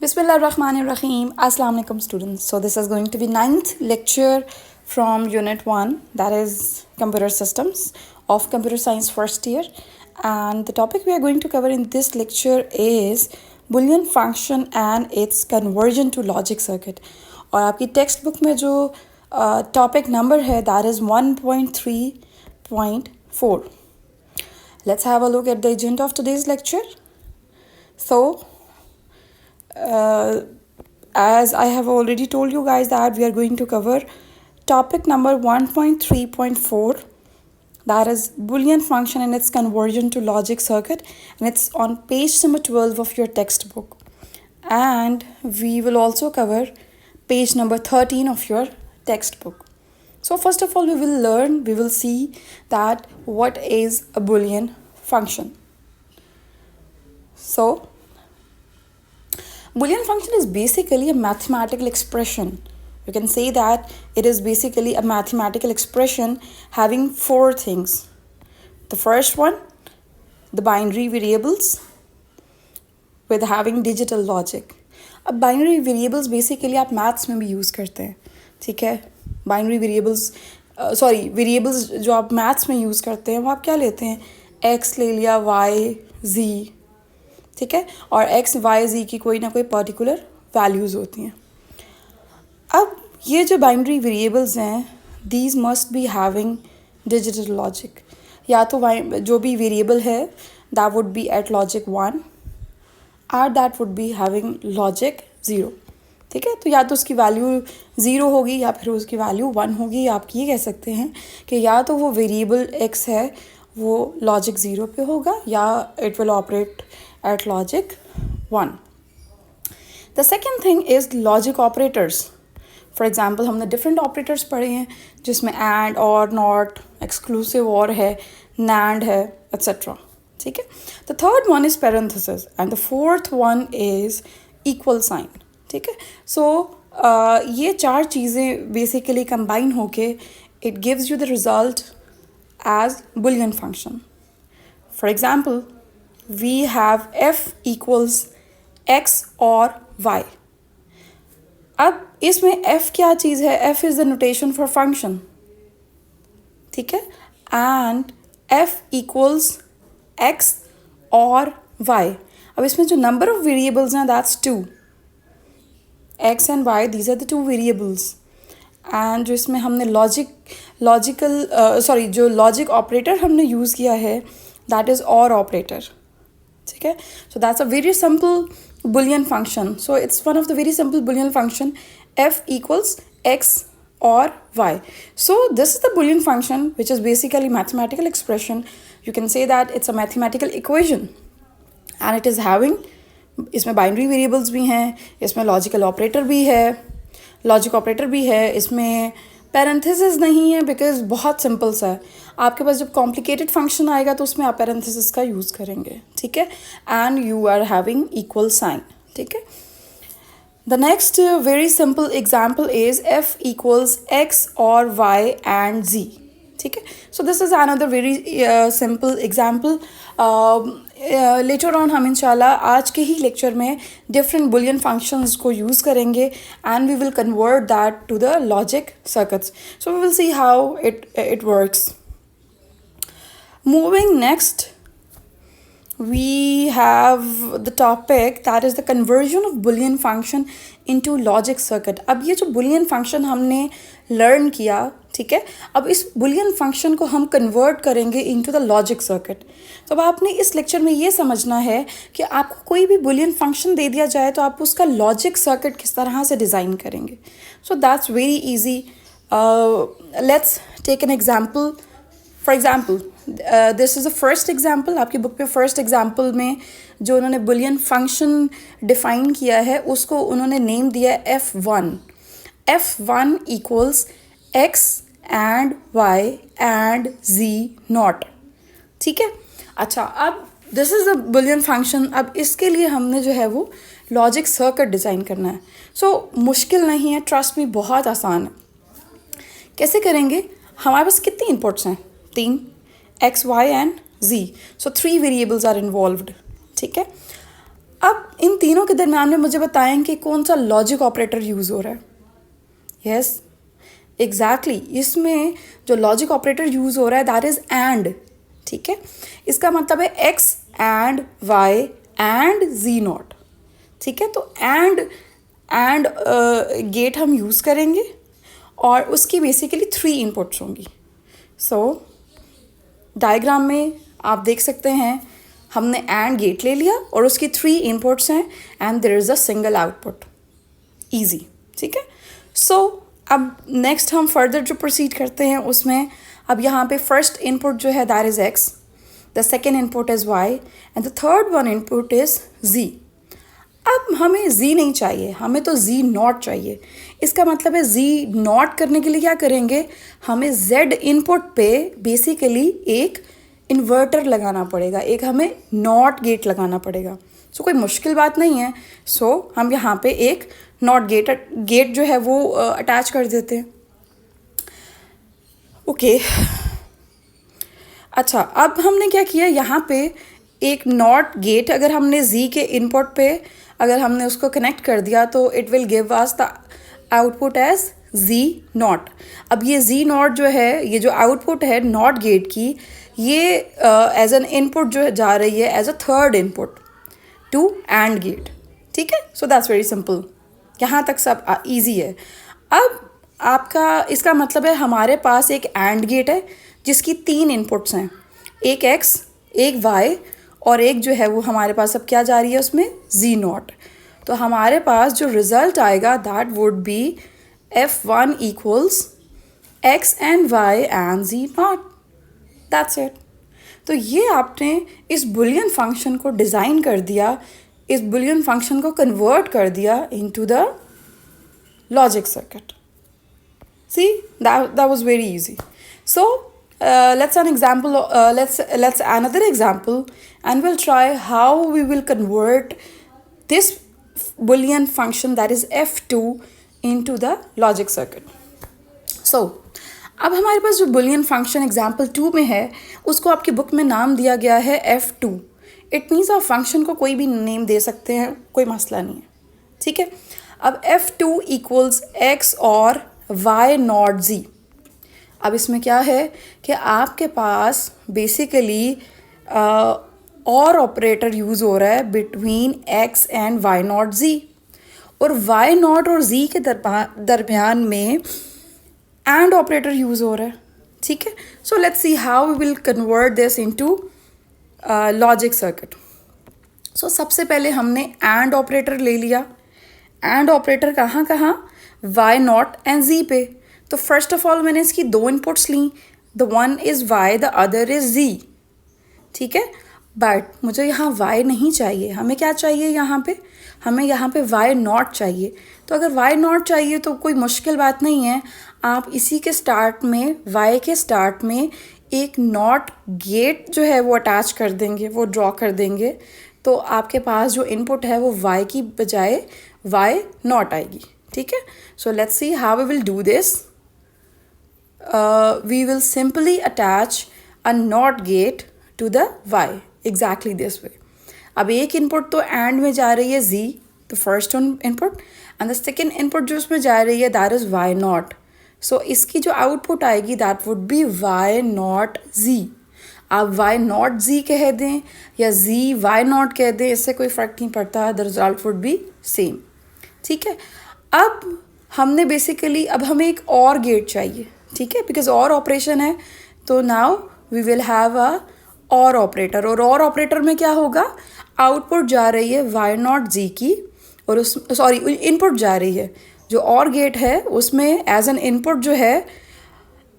Bismillahirrahmanirrahim. Assalamu alaikum students. So this is going to be ninth lecture from unit 1, that is computer systems of computer science first year, and the topic we are going to cover in this lecture is Boolean function and its conversion to logic circuit. और आपकी text book में जो topic number है that is 1.3.4. Let's have a look at the agenda of today's lecture. So as I have already told you guys that we are going to cover topic number 1.3.4, that is Boolean function and its conversion to logic circuit, and it's on page number 12 of your textbook, and we will also cover page number 13 of your textbook. So first of all, we will see that what is a Boolean function. So Boolean function is basically a mathematical expression. You can say that it is basically a mathematical expression having four things. The first one, the binary variables with having digital logic. अब binary variables basically आप maths में भी use करते हैं, ठीक है? Binary variables जो आप maths में use करते हैं वो आप क्या लेते हैं? x ले लिया, y, z, ठीक है, और x, y, z की कोई ना कोई पर्टिकुलर वैल्यूज़ होती हैं. अब ये जो बाइनरी वेरिएबल्स हैं, these must be having digital logic. या तो जो भी वेरिएबल है that would be at logic 1 और that would be having logic 0, ठीक है. तो या तो उसकी वैल्यू 0 होगी या फिर उसकी वैल्यू 1 होगी. आप ये कह सकते हैं कि या तो वो वेरिएबल x है वो लॉजिक 0 पे होगा या it will operate at logic 1. The second thing is logic operators. For example, हमने different operators पढ़े हैं जिसमें and, or, not, exclusive or है, NAND है, etc. ठीक है. The third one is parenthesis and the fourth one is equal sign. ठीक है. So ये चार चीज़ें basically combine होके it gives you the result as Boolean function. For example, we have f equals x or y. अब इसमें f क्या चीज़ है? f is the notation for function, ठीक है, and f equals x or y. अब इसमें जो number of variables हैं that's 2. x and y, these are the two variables. and जो इसमें हमने जो logic operator हमने use किया है that is OR operator. ठीक है. So that's a very simple Boolean function. So it's one of the very simple Boolean function, f equals x or y. So this is the Boolean function, which is basically mathematical expression. You can say that it's a mathematical equation and it is having, इसमें binary variables भी हैं, इसमें logical operator भी है, इसमें parenthesis नहीं है because बहुत सिंपल सा है. आपके पास जब कॉम्प्लिकेटेड फंक्शन आएगा तो उसमें आप पैरेंथेसिस का यूज़ करेंगे, ठीक है, and you are having equal sign, ठीक है. The next very simple example is f equals x or y and z, ठीक है. So this is another very simple example. Later on हम इंशाल्लाह आज के ही लेक्चर में डिफरेंट बुलियन फंक्शंस को यूज़ करेंगे and we will convert that to the logic circuits. So we will see how it works. Moving next, we have the topic that is the conversion of Boolean function into logic circuit. अब ये जो Boolean function हमने learn किया, ठीक है, अब इस Boolean function को हम convert करेंगे into the logic circuit. तो अब आपने इस lecture में ये समझना है कि आपको कोई भी Boolean function दे दिया जाए तो आप उसका logic circuit किस तरह से design करेंगे. So that's very easy. Let's take an example. For example, this is the first example. आपकी बुक पे first example में जो उन्होंने Boolean function define किया है उसको उन्होंने name दिया है f1. f1 equals x and y and z not, ठीक है. अच्छा, अब this is the Boolean function. अब इसके लिए हमने जो है वो logic circuit design करना है. So मुश्किल नहीं है, trust me, बहुत आसान है. कैसे करेंगे? हमारे पास कितनी inputs हैं? 3, x, y and z. So 3 variables are involved, ठीक है. अब इन तीनों के दरम्यान में मुझे बताएं कि कौन सा लॉजिक ऑपरेटर यूज़ हो रहा है। यस एग्जैक्टली, इसमें जो लॉजिक ऑपरेटर यूज़ हो रहा है दैट इज़ एंड। ठीक है, इसका मतलब है X and Y and Z not. ठीक है, तो एंड गेट हम यूज़ करेंगे और उसकी बेसिकली 3 इनपुट्स होंगी। सो डायग्राम में आप देख सकते हैं हमने एंड गेट ले लिया और उसकी 3 इनपुट्स हैं and there is a single output. Easy. ठीक है, सो अब नेक्स्ट हम फर्दर जो प्रोसीड करते हैं उसमें अब यहाँ पे फर्स्ट इनपुट जो है that is x, the second input is Y and the third one input is G. अब हमें जी नहीं चाहिए, हमें तो जी नॉट चाहिए। इसका मतलब है जी नॉट करने के लिए क्या करेंगे, हमें जेड इनपुट पे बेसिकली एक इन्वर्टर लगाना पड़ेगा, एक हमें नॉट गेट लगाना पड़ेगा। सो कोई मुश्किल बात नहीं है। सो हम यहाँ पे एक नॉट गेट जो है वो अटैच कर देते हैं। ओके अच्छा, अब हमने क्या किया, यहाँ पे एक नॉट गेट अगर हमने जी के इनपुट पे अगर हमने उसको कनेक्ट कर दिया तो it will give us the output as Z not. अब ये जी नॉट जो है, ये जो आउटपुट है नॉट गेट की, ये एज एन इनपुट जो जा रही है as a third input to and gate. ठीक है, सो दैट्स वेरी सिंपल, यहाँ तक सब इजी है। अब आपका इसका मतलब है हमारे पास एक एंड गेट है जिसकी 3 इनपुट्स हैं, एक एक्स, एक वाई और एक जो है वो हमारे पास अब क्या जा रही है उसमें जी नॉट। तो हमारे पास जो रिज़ल्ट आएगा that would be F1 equals X and Y and Z not. That's it. तो ये आपने इस बुलियन फंक्शन को डिज़ाइन कर दिया, इस बुलियन फंक्शन को कन्वर्ट कर दिया into the logic circuit. See, that was very easy. So let's another example and we'll try how we will convert this Boolean function that is F2 into the logic circuit. So अब हमारे पास जो Boolean function example 2 में है उसको आपकी book में नाम दिया गया है F2. इट मीन्स आप फंक्शन को कोई भी नेम दे सकते हैं, कोई मसला नहीं है। ठीक है, अब F2 इक्वल्स एक्स और y नॉट z। अब इसमें क्या है कि आपके पास बेसिकली और ऑपरेटर यूज़ हो रहा है between x and y not z और y नॉट और z के दरमियान में एंड ऑपरेटर यूज़ हो रहा है। ठीक है, so let's see how we will convert this into logic circuit. So सबसे पहले हमने एंड ऑपरेटर ले लिया। एंड ऑपरेटर कहाँ y नॉट एंड z पे। तो फर्स्ट ऑफ ऑल मैंने इसकी 2 इनपुट्स ली, the one is y, the other is z। ठीक है, बट मुझे यहाँ y नहीं चाहिए, हमें क्या चाहिए यहाँ पे, हमें यहाँ पे y नॉट चाहिए। तो अगर y नॉट चाहिए तो कोई मुश्किल बात नहीं है, आप इसी के स्टार्ट में y के स्टार्ट में एक नॉट गेट जो है वो अटैच कर देंगे, वो ड्रॉ कर देंगे। तो आपके पास जो इनपुट है वो y की बजाय y नॉट आएगी। ठीक है, so let's see how we will do this. We will simply attach a not gate to the y exactly this way. अब एक इनपुट तो एंड में जा रही है z, the first input, and the second input जो उसमें जा रही है दैट इज़ y नॉट। सो इसकी जो आउटपुट आएगी that would B y not z। आप y नॉट z कह दें या z y नॉट कह दें, इससे कोई फ़र्क नहीं पड़ता, the result would B same. ठीक है, अब हमने बेसिकली अब हमें एक और गेट चाहिए। ठीक है, बिकॉज और ऑपरेशन है, तो now we will have a or operator. और ऑपरेटर में क्या होगा, आउटपुट जा रही है y नॉट z की और उस इनपुट जा रही है, जो और गेट है उसमें एज एन इनपुट जो है,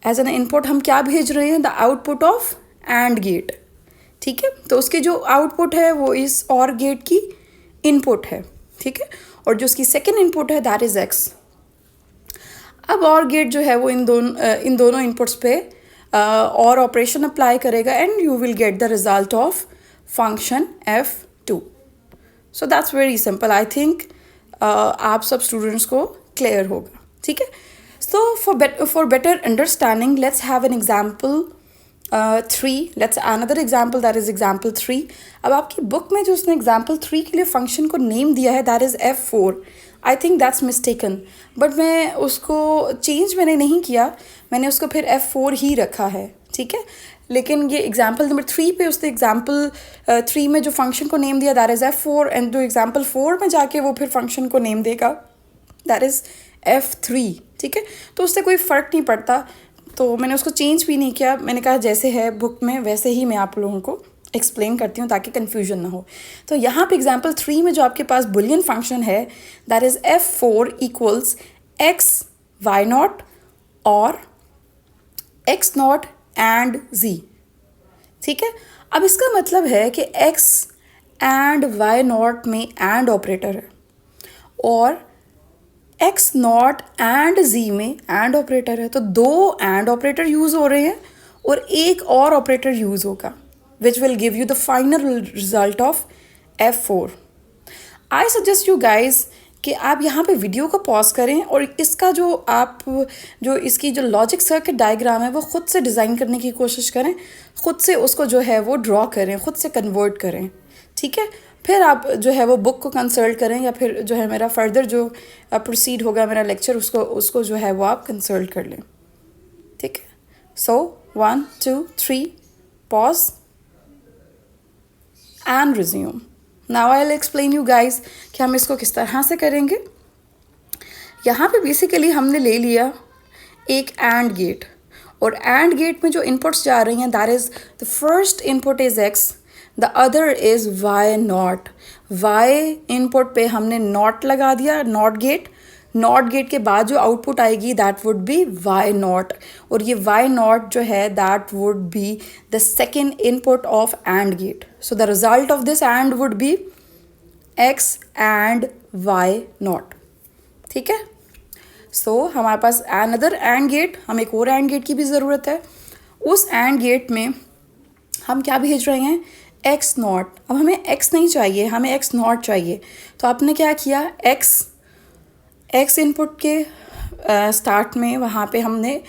एज एन इनपुट हम क्या भेज रहे हैं, the output of and gate. ठीक है, तो उसकी जो आउटपुट है वो इस और गेट की इनपुट है। ठीक है, और जो उसकी सेकेंड इनपुट है दैट इज़ x। अब और गेट जो है वो इन दोनों इनपुट्स पे और ऑपरेशन अप्लाई करेगा and you will get the result of function F2। So that's very simple. I think आप सब स्टूडेंट्स को क्लियर होगा। ठीक है, so for better understanding let's have an example 3, let's another example that is example 3. अब आपकी book में जो उसने एग्जाम्पल 3 के लिए फंक्शन को नेम दिया है that is F4. I think that's mistaken, but मैं उसको चेंज मैंने नहीं किया, मैंने उसको फिर F4 ही रखा है, ठीक है. लेकिन ये एग्जाम्पल नंबर 3 पे उसने एग्जाम्पल 3 में जो फंक्शन को नेम दिया दैट इज़ F4, एंड जो एग्जाम्पल 4 में जाके वो फिर फंक्शन को नेम देगा दैट इज़ F3, ठीक है. तो उससे कोई फ़र्क नहीं पड़ता, तो मैंने उसको चेंज भी नहीं किया. मैंने कहा जैसे है बुक में वैसे ही मैं आप लोगों को एक्सप्लेन करती हूँ ताकि कन्फ्यूजन ना हो. तो यहाँ पे एग्जाम्पल 3 में जो आपके पास बुलियन फंक्शन है that is F4 equals x y not or x not and z, ठीक है. अब इसका मतलब है कि x एंड y नॉट में एंड ऑपरेटर है और x नॉट एंड z में एंड ऑपरेटर है. तो 2 एंड ऑपरेटर यूज़ हो रहे हैं और एक और ऑपरेटर यूज़ होगा which will give you the final result of F4. I suggest you guys कि आप यहाँ पे वीडियो को पॉज करें और इसका जो इसकी जो लॉजिक सर्किट डायग्राम है वो ख़ुद से डिज़ाइन करने की कोशिश करें, ख़ुद से उसको जो है वो ड्रॉ करें, ख़ुद से कन्वर्ट करें, ठीक है. फिर आप जो है वो बुक को कंसल्ट करें या फिर जो है मेरा फर्दर जो प्रोसीड होगा मेरा लेक्चर उसको जो है वो आप कंसल्ट कर लें, ठीक है. सो 1 2 3 pause and resume. Now I will explain you guys कि हम इसको किस तरह से करेंगे. यहाँ पे बेसिकली हमने ले लिया एक एंड गेट और एंड गेट में जो इनपुट्स जा रही हैं that is the first input is x, the other is y not. Y input पे हमने नॉट लगा दिया, नॉट गेट के बाद जो आउटपुट आएगी that would be y not और ये वाई नॉट जो है that would be the second input of and gate. So the result of this and would be x and y not, ठीक है. सो हमारे पास अनदर एंड गेट, हम एक और एंड गेट की भी ज़रूरत है. उस एंड गेट में हम क्या भेज रहे हैं एक्स नॉट. अब हमें एक्स नहीं चाहिए, हमें एक्स नॉट चाहिए. तो आपने क्या किया एक्स इनपुट के स्टार्ट में वहाँ पे हमने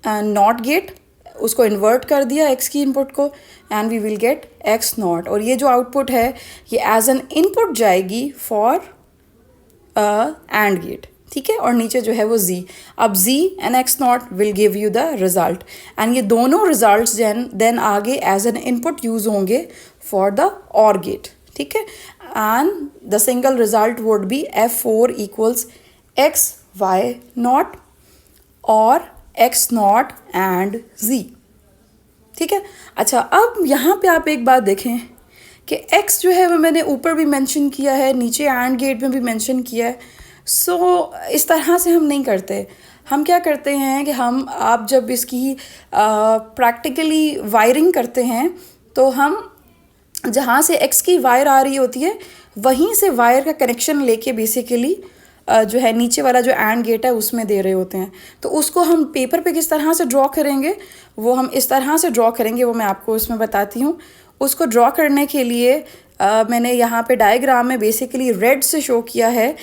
नॉट गेट उसको इन्वर्ट कर दिया एक्स की इनपुट को and we will get x not. और ये जो आउटपुट है ये एज एन इनपुट जाएगी फॉर एंड गेट, ठीक है. और नीचे जो है वो z. अब z and x not will give you the result and ये दोनों रिजल्ट्स देन आगे एज एन इनपुट यूज़ होंगे फॉर द और गेट, ठीक है. And the single result would be F4 equals x y not or x not and z, ठीक है. अच्छा, अब यहाँ पे आप एक बात देखें कि x जो है वो मैंने ऊपर भी मेंशन किया है, नीचे एंड गेट में भी मेंशन किया है. सो इस तरह से हम नहीं करते. हम क्या करते हैं कि आप जब इसकी प्रैक्टिकली वायरिंग करते हैं तो हम जहाँ से x की वायर आ रही होती है वहीं से वायर का कनेक्शन लेके बेसिकली जो है नीचे वाला जो एंड गेट है उसमें दे रहे होते हैं. तो उसको हम पेपर पे किस तरह से ड्रॉ करेंगे वो हम इस तरह से ड्रॉ करेंगे, वो मैं आपको इसमें बताती हूँ. उसको ड्रॉ करने के लिए मैंने यहाँ पे डायग्राम में बेसिकली रेड से शो किया है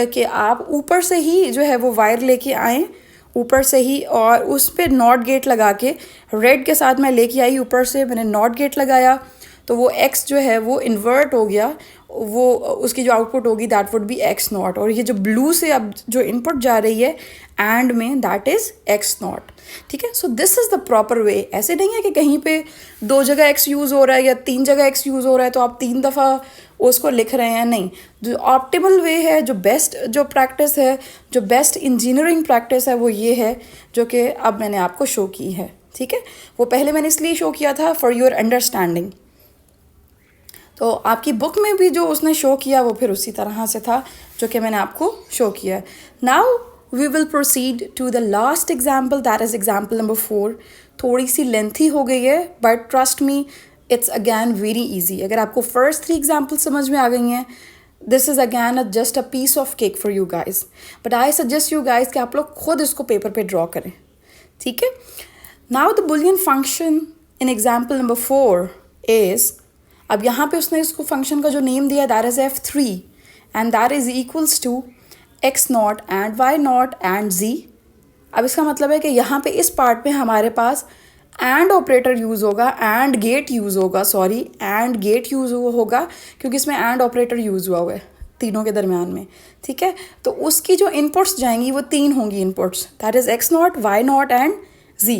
कि आप ऊपर से ही जो है वो वायर लेके आएँ ऊपर से ही और उस पर नॉट गेट लगा के रेड के साथ मैं लेके आई ऊपर से मैंने नॉट गेट लगाया तो वो x जो है वो इन्वर्ट हो गया, वो उसकी जो आउटपुट होगी that would be x not. और ये जो ब्लू से अब जो इनपुट जा रही है एंड में दैट इज़ एक्स नॉट, ठीक है. So this is the proper way. ऐसे नहीं है कि कहीं पे 2 जगह x यूज़ हो रहा है या 3 जगह x यूज़ हो रहा है तो आप 3 दफ़ा उसको लिख रहे हैं. नहीं, जो ऑप्टिमल वे है, जो बेस्ट जो प्रैक्टिस है, जो बेस्ट इंजीनियरिंग प्रैक्टिस है वो ये है जो कि अब मैंने आपको शो की है, ठीक है. वो पहले मैंने इसलिए शो किया था फॉर योर अंडरस्टैंडिंग. तो आपकी बुक में भी जो उसने शो किया वो फिर उसी तरह से था जो कि मैंने आपको शो किया है. Now we will proceed to the last example that is example number 4. थोड़ी सी लेंथी हो गई है but trust me it's again very easy. अगर आपको फर्स्ट 3 एग्जाम्पल समझ में आ गई हैं this is again just a piece of cake for you guys. But I suggest you guys कि आप लोग खुद इसको पेपर पे ड्रॉ करें, ठीक है. Now the Boolean function in example number 4 is, अब यहाँ पे उसने इसको फंक्शन का जो नेम दिया that is F3 and that is equals to x not and y not and z. अब इसका मतलब है कि यहाँ पे इस पार्ट में हमारे पास एंड ऑपरेटर यूज़ होगा, एंड गेट यूज़ होगा, सॉरी एंड गेट यूज़ होगा क्योंकि इसमें एंड ऑपरेटर यूज़ हुआ है तीनों के दरमियान में, ठीक है। तो उसकी जो इनपुट्स जाएंगी वो 3 होंगी inputs, that is x not, y not and z।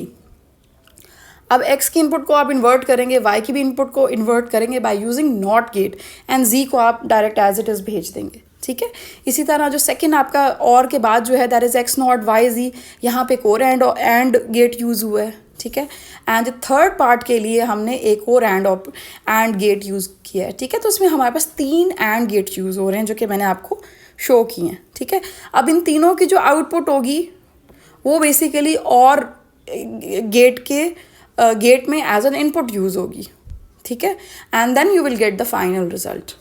अब x की इनपुट को आप इन्वर्ट करेंगे, y की भी इनपुट को इन्वर्ट करेंगे by using not gate, and z को आप डायरेक्ट एज इट इज़ भेज देंगे, ठीक है। इसी तरह जो सेकंड आपका और के बाद जो है that is x not y z, यहाँ पे एक और एंड गेट यूज़ हुआ है, ठीक है। एंड थर्ड पार्ट के लिए हमने एक और एंड गेट यूज़ किया है, ठीक है। तो इसमें हमारे पास 3 एंड गेट यूज़ हो रहे हैं जो कि मैंने आपको शो किए हैं, ठीक है। अब इन तीनों की जो आउटपुट होगी वो बेसिकली और गेट में एज एन इनपुट यूज़ होगी, ठीक है। And then you will get the final result.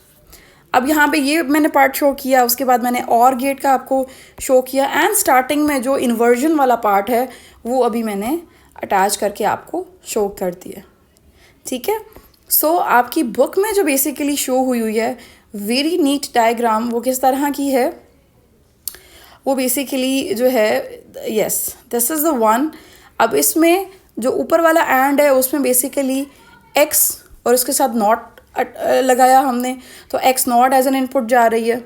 अब यहाँ पे ये मैंने पार्ट शो किया, उसके बाद मैंने और गेट का आपको शो किया, एंड स्टार्टिंग में जो इन्वर्जन वाला पार्ट है वो अभी मैंने अटैच करके आपको शो कर दिया, ठीक है। सो आपकी बुक में जो बेसिकली शो हुई है वेरी नीट डायग्राम, वो किस तरह की है, वो बेसिकली जो है yes this is the one. अब इसमें जो ऊपर वाला एंड है उसमें बेसिकली x और उसके साथ नॉट लगाया हमने, तो x not as an input जा रही है,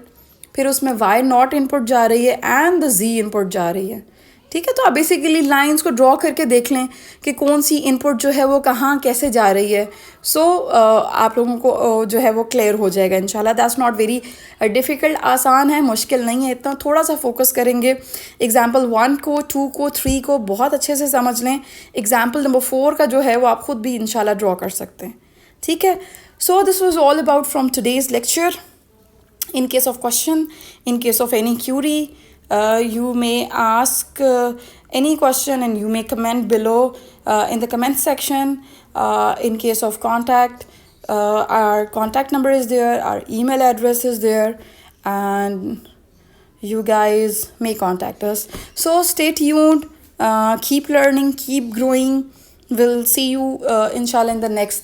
फिर उसमें y नॉट इनपुट जा रही है एंड द z इनपुट जा रही है, ठीक है। तो आप बेसिकली लाइंस को ड्रॉ करके देख लें कि कौन सी इनपुट जो है वो कहाँ कैसे जा रही है। सो आप लोगों को जो है वो क्लियर हो जाएगा इंशाल्लाह। दैट्स नॉट वेरी डिफ़िकल्ट, आसान है, मुश्किल नहीं है इतना। थोड़ा सा फोकस करेंगे, एग्जाम्पल 1 को, 2 को, 3 को बहुत अच्छे से समझ लें। एग्जाम्पल नंबर 4 का जो है वो आप खुद भी इंशाल्लाह ड्रॉ कर सकते हैं, ठीक है। So this was all about from today's lecture. In case of question, in case of any query, you may ask any question and you may comment below in the comment section. In case of contact, our contact number is there, our email address is there, and you guys may contact us. So stay tuned, keep learning, keep growing. We'll see you inshallah in the next